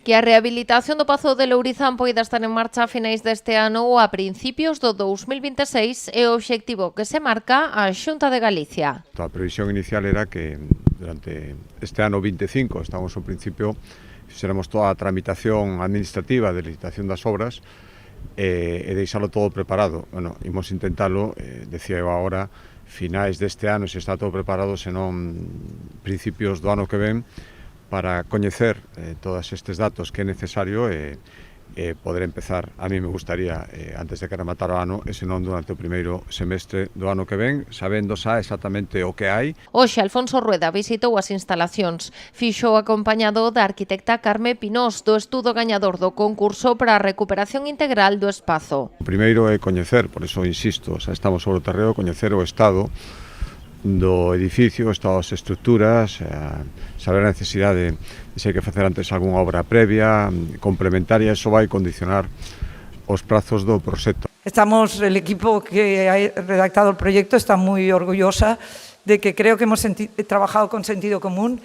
Que a rehabilitación do Pazo de Lourizán poida estar en marcha a finais deste ano ou a principios do 2026 é o obxectivo que se marca a Xunta de Galicia. A previsión inicial era que durante este ano 25, estamos ao principio, fixéramos toda a tramitación administrativa de licitación das obras e deixalo todo preparado. Bueno, imos intentalo, decía eu agora, finais deste ano, se está todo preparado, senón principios do ano que ven, para coñecer todos estes datos que é necesario e poder empezar. A mí me gustaría, antes de que rematar o ano, e senón durante o primeiro semestre do ano que ven, sabendo xa exactamente o que hai. Hoxe Alfonso Rueda visitou as instalacións. Fixo acompañado da arquitecta Carme Pinós, do estudo gañador do concurso para a recuperación integral do espazo. O primeiro é coñecer, por iso insisto, xa estamos sobre o terreo, coñecer o estado do edificio, estas estructuras, saber a necesidade de se hai que facer antes algunha obra previa, complementaria, eso vai condicionar os prazos do proxecto. El equipo que ha redactado el proyecto está muy orgullosa de que creo que hemos trabajado con sentido común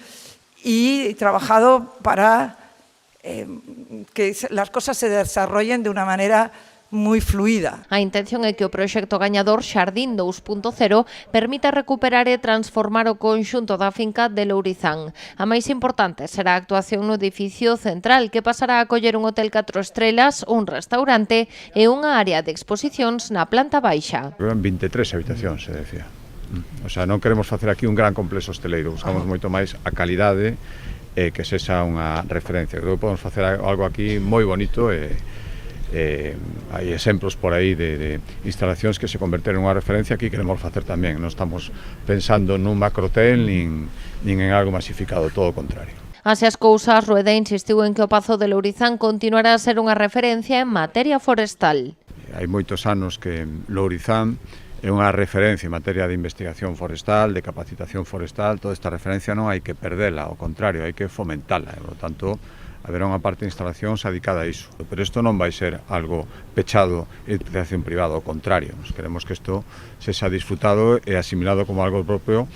y trabajado para que las cosas se desarrollen de una manera moi fluida. A intención é que o proxecto gañador Xardín 2.0 permita recuperar e transformar o conxunto da finca de Lourizán. A máis importante será a actuación no edificio central, que pasará a acoller un hotel 4 estrelas, un restaurante e unha área de exposicións na planta baixa. 23 habitacións, se decía. O sea, non queremos facer aquí un gran complexo hosteleiro, buscamos moito máis a calidade e que sexa unha referencia. Creo que podemos facer algo aquí moi bonito e hai exemplos por aí de instalacións que se converteron en unha referencia. Aquí queremos facer tamén, non estamos pensando nun macrohotel nin en algo masificado, todo o contrario. Así as cousas, Rueda insistiu en que o Pazo de Lourizán continuará a ser unha referencia en materia forestal. Hai moitos anos que Lourizán é unha referencia en materia de investigación forestal, de capacitación forestal. Toda esta referencia non hai que perdela, ao contrario, hai que fomentala, por lo tanto haberá unha parte de instalacións dedicada a iso. Pero isto non vai ser algo pechado e de utilización privada, ao contrario. Nos queremos que isto sexa disfrutado e asimilado como algo propio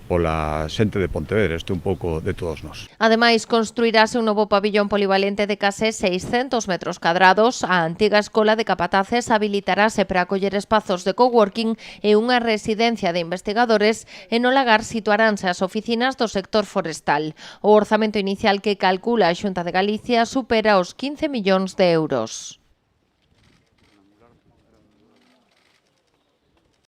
pola xente de Pontevedra. Isto é un pouco de todos nós. Ademais, construirase un novo pabillón polivalente de case 600 metros cadrados. A antiga escola de capataces habilitarase para acoller espazos de coworking e unha residencia de investigadores, e no lagar situaránse as oficinas do sector forestal. O orzamento inicial que calcula a Xunta de Galicia supera os 15 millóns de euros.